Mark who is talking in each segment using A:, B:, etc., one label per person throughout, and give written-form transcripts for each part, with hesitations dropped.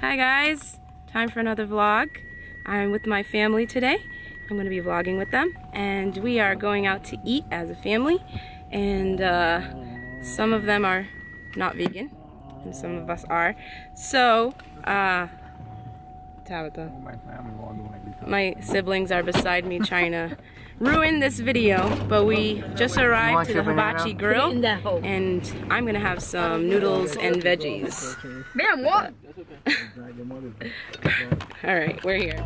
A: Hi guys, time for another vlog. I'm with my family today. I'm going to be vlogging with them, and we are going out to eat as a family. And some of them are not vegan, and some of us are. So, Tabitha, my siblings are beside me trying to ruin this video, but we just arrived to the Hibachi grill, and I'm gonna have some noodles and veggies. Damn, what? Alright, we're here.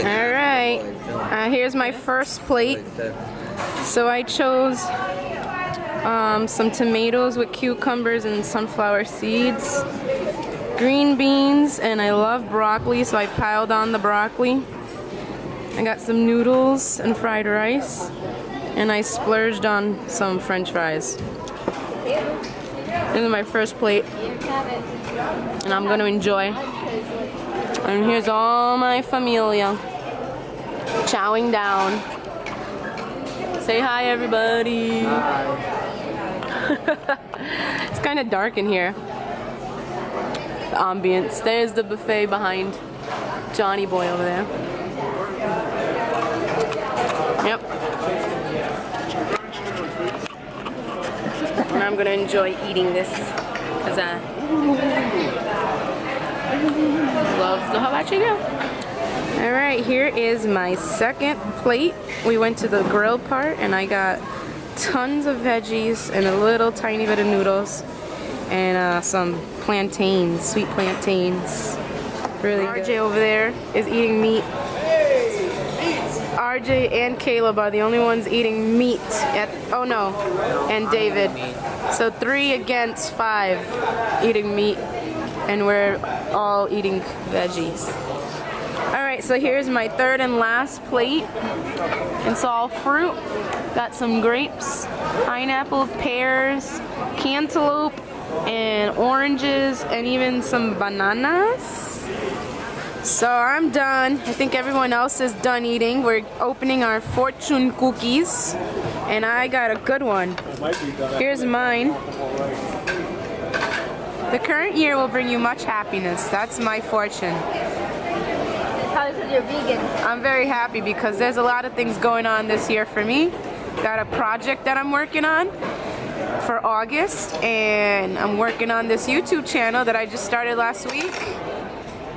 A: Alright, here's my first plate. So I chose some tomatoes with cucumbers and sunflower seeds, green beans, and I love broccoli, so I piled on the broccoli. I got some noodles and fried rice, and I splurged on some french fries. This is my first plate, and I'm going to enjoy. And here's all my familia chowing down. Say hi, everybody. Hi. It's kind of dark in here. The ambience. There's the buffet behind Johnny Boy over there. Yep. And I'm gonna enjoy eating this because I love the hibachi grill. Alright, here is my second plate. We went to the grill part and I got tons of veggies and a little tiny bit of noodles and some plantains, sweet plantains. Really good. RJ over there is eating meat. RJ and Caleb are the only ones eating meat and David. So 3 against 5 eating meat, and we're all eating veggies. Alright, so here's my third and last plate. It's all fruit. Got some grapes, pineapple, pears, cantaloupe, and oranges, and even some bananas. So I'm done. I think everyone else is done eating. We're opening our fortune cookies, and I got a good one. Here's mine. The current year will bring you much happiness. That's my fortune.
B: Probably because you're vegan.
A: I'm very happy because there's a lot of things going on this year for me. Got a project that I'm working on for August, and I'm working on this YouTube channel that I just started last week,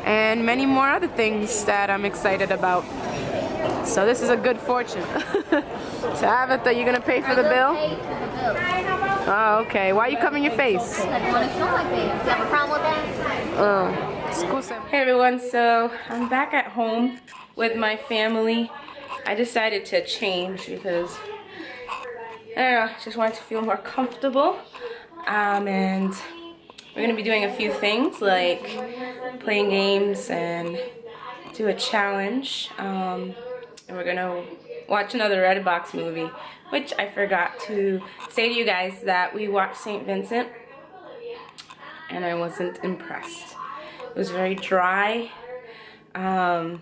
A: and many more other things that I'm excited about. So this is a good fortune. So Avatha, you gonna pay for the bill? Oh, okay. Why are you covering your face?
B: I want to show my face. You have a problem with that?
A: Hey everyone, so I'm back at home with my family. I decided to change because I don't know, just wanted to feel more comfortable. And we're gonna be doing a few things like playing games and do a challenge. And we're gonna watch another Redbox movie, which I forgot to say to you guys that we watched St. Vincent and I wasn't impressed. It was very dry. I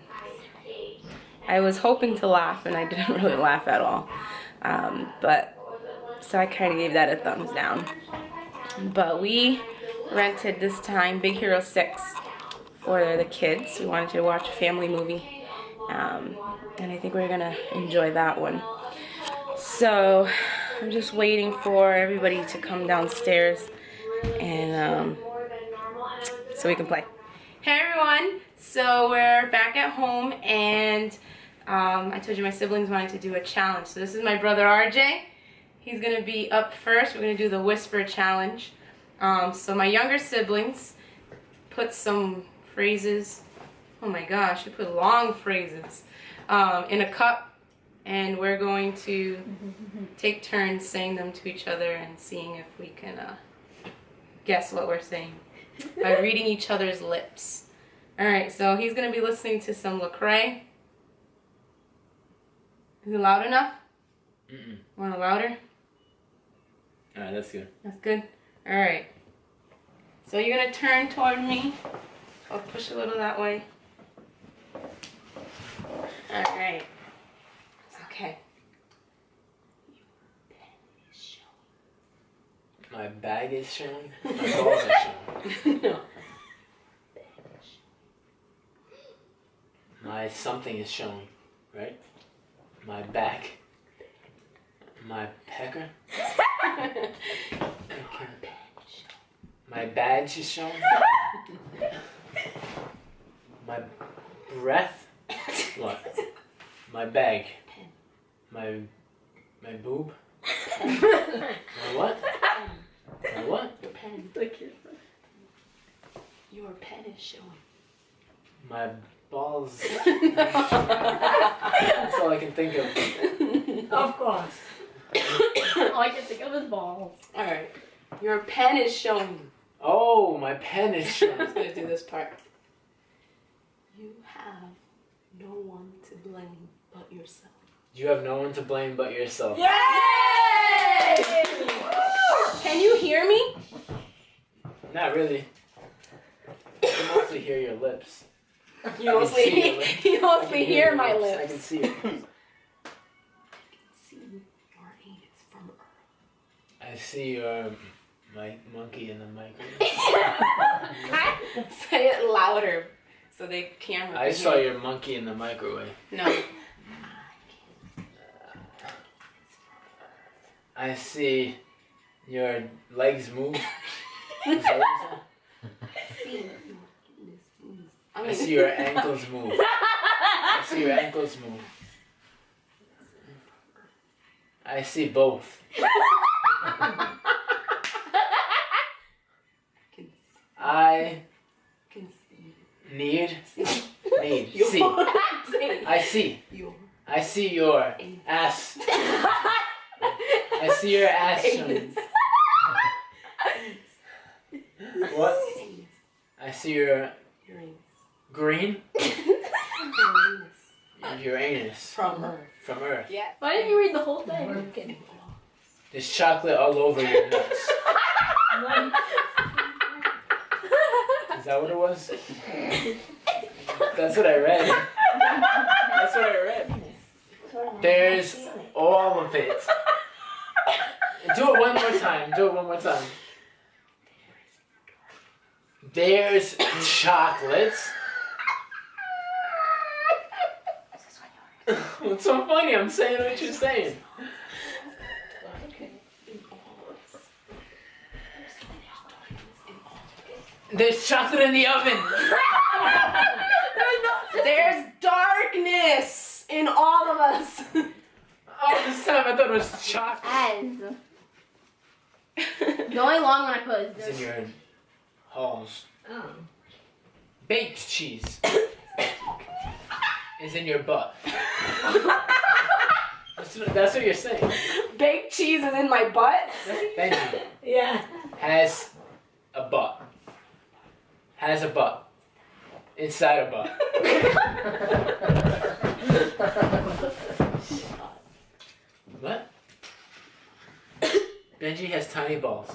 A: was hoping to laugh and I didn't really laugh at all. So I kind of gave that a thumbs down. But we rented this time Big Hero 6 for the kids. We wanted to watch a family movie. And I think we're gonna enjoy that one. So I'm just waiting for everybody to come downstairs and so we can play. Hey everyone, so we're back at home, and I told you my siblings wanted to do a challenge. So this is my brother RJ. He's gonna be up first. We're gonna do the Whisper challenge. So my younger siblings put some phrases, oh my gosh, they put long phrases in a cup, and we're going to take turns saying them to each other and seeing if we can guess what we're saying by reading each other's lips. Alright, so he's going to be listening to some Lecrae. Is it loud enough? Want it louder?
C: Alright, that's good.
A: That's good? Alright. So you're going to turn toward me. I'll push a little that way. All right. Okay.
C: My bag is showing. My balls are showing.
A: No.
C: My something is showing, right? My back. My pecker. Okay. My badge is showing. My breath. What? My bag. My boob. My what? My what?
A: Your pen. Your pen is showing.
C: My balls. That's all I can think of.
B: Of course. All I can think of is balls.
A: All right. Your pen is showing.
C: Oh, my pen is
A: I'm
C: showing.
A: just gonna do this part. You have no one to blame but yourself.
C: You have no one to blame but yourself.
A: Yay! Can you hear me?
C: Not really. I can mostly hear your lips.
A: You mostly,
C: see your lips.
A: you
C: I can
A: mostly hear
C: your
A: my
C: I
A: lips.
C: can see it.
A: See your anus from Earth.
C: I see your monkey in the microwave.
A: Say it louder so the camera.
C: I
A: can
C: saw
A: hear.
C: your monkey in the microwave.
A: No.
C: I see your legs move. Is that what you said? I see your ankles move. I see your ankles move. I see both. I need see. I see. I see your ass. I see your ass showing. What? I see your green Uranus
A: From Earth.
C: from Earth.
A: Yeah.
B: Why didn't you read the whole thing?
C: There's chocolate all over your nuts. Is that what it was? That's what I read. That's what I read. There's all of it. Do it one more time. Do it one more time. There's chocolates. What's so funny? I'm saying what you're saying. There's chocolate in the oven.
A: There's darkness in all of us.
C: Oh, this time I thought it was chocolate.
B: As. The only long one I put is
C: It's in
B: this.
C: your halls.
B: Oh.
C: Baked cheese is in your butt. That's what you're saying.
A: Baked cheese is in my butt.
C: Thank you.
B: Yeah.
C: Has a butt. Has a butt. Inside a butt. What? Benji has tiny balls.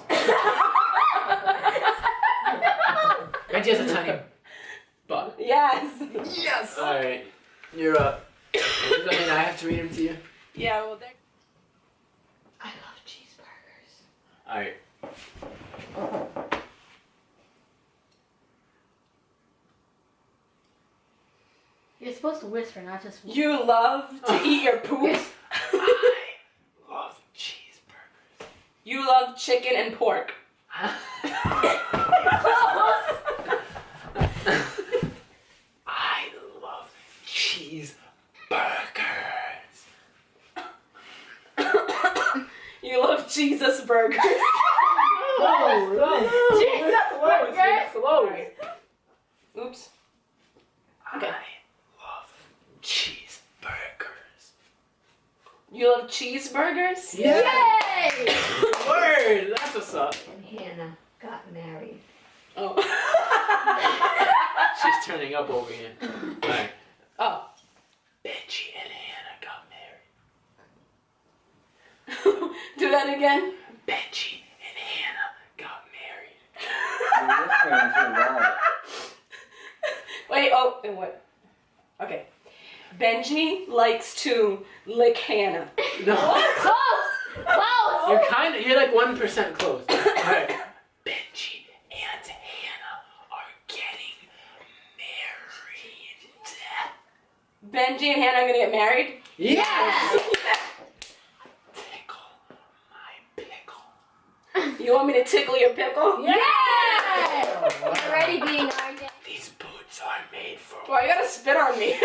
C: Benji has a tiny butt.
A: Yes.
C: Yes! Alright, you're up. Does that mean I have to read them to you?
A: Yeah, well, they're... I love cheeseburgers.
C: Alright.
B: You're supposed to whisper, not just.
A: You love to eat your poop.
C: I love cheeseburgers.
A: You love chicken and pork.
C: I love cheeseburgers.
A: You love Jesus burgers.
C: Oh,
A: Jesus burgers.
C: close.
A: Oops. Okay.
C: I love cheeseburgers.
A: You love cheeseburgers?
C: Yeah.
B: Yay!
C: Word, that's what's up.
B: And Hannah got married.
A: Oh.
C: She's turning up over here. Alright.
A: Oh.
C: Benji and Hannah got married.
A: Do that again.
C: Benji and Hannah got married.
A: Wait, oh, and what? Okay. Benji likes to lick Hannah.
C: No.
B: Close! Close!
C: You're like 1% close. Alright. Benji and Hannah are getting married.
A: Benji and Hannah are gonna get married?
C: Yes! Tickle my pickle.
A: You want me to tickle your pickle?
B: Yeah! You're already being RJ.
C: These boots are made for...
A: Well, you gotta spit on me.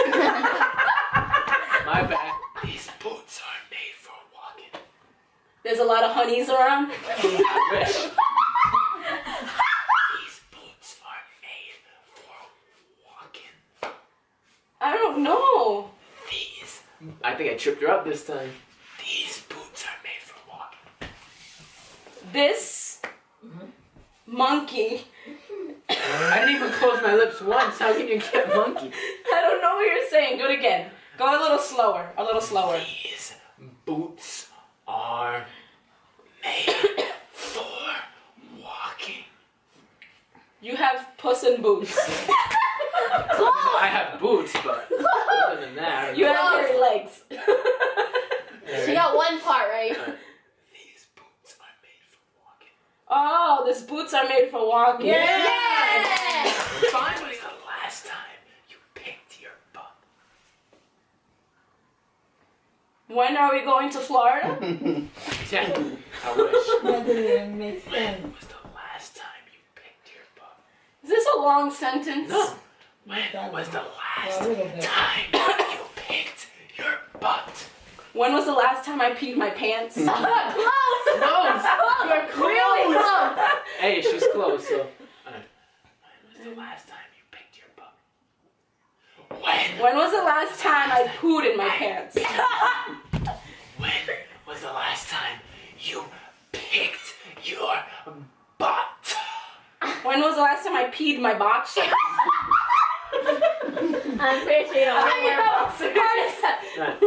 C: My bad. These boots are made for walking.
A: There's a lot of honeys around.
C: I wish. These boots are made for walking.
A: I don't know.
C: These... I think I tripped her up this time. These boots are made for walking.
A: This monkey.
C: I didn't even close my lips once. How can you get monkey?
A: I don't know what you're saying. Do it again. Go a little slower. A little slower.
C: These boots are made for walking.
A: You have puss in boots.
C: I have boots, but other than that...
A: You have hairy legs.
B: She got one part right.
C: These boots are made for walking.
A: Oh, these boots are made for walking.
B: Yeah!
C: Finally, the last time you picked your butt.
A: When are we going to Florida?
C: Yeah, I wish.
D: That didn't even make
C: When
D: sense.
C: was the last time you picked your butt?
A: Is this a long sentence?
C: No. When was the last time you picked your butt?
A: When was the last time I peed my pants?
B: Close!
C: Close! You're
B: Really close!
C: Hey, she's close, so... When was the last time you picked your butt?
A: When was the last time I pooed in my pants?
C: When was the last time you picked your butt?
A: When was the last time I peed my box?
B: I'm pretty sure you don't
A: I
B: wear
A: know.
B: boxers.
C: Right.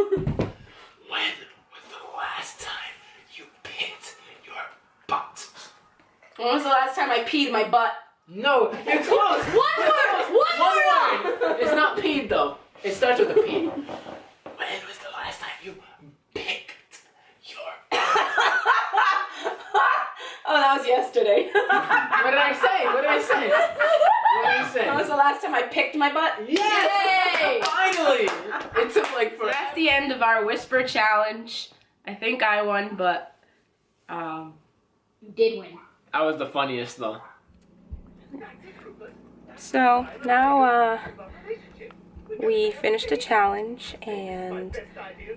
C: When was the last time you picked your butt?
A: When was the last time I peed my butt?
C: No, you're close.
B: One word! One word!
C: It's not peed though. It starts with a P. When was the last time you picked your butt?
A: Oh, that was yesterday.
C: What did I say? What did I say? What did I say?
A: When was the last time I picked my butt?
C: Yes!
B: Yay!
C: Finally! It took like forever.
A: That's the end of our whisper challenge. I think I won, but
B: You did win.
C: I was the funniest though.
A: so now we finished the challenge and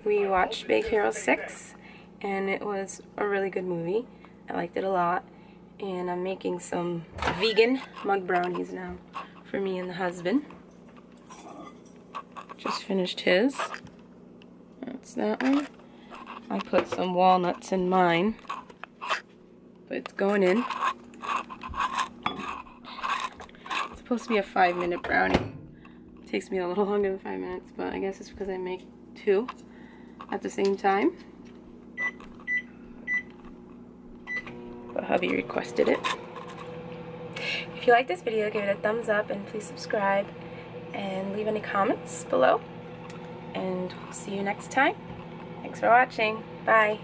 A: we watched Big Hero 6 and it was a really good movie. I liked it a lot and I'm making some vegan mug brownies now for me and the husband. Just finished his. That's that one. I put some walnuts in mine, but it's going in. It's supposed to be a 5-minute brownie. It takes me a little longer than 5 minutes, but I guess it's because I make 2 at the same time. But hubby requested it. If you like this video, give it a thumbs up and please subscribe and leave any comments below. And we'll see you next time. Thanks for watching. Bye.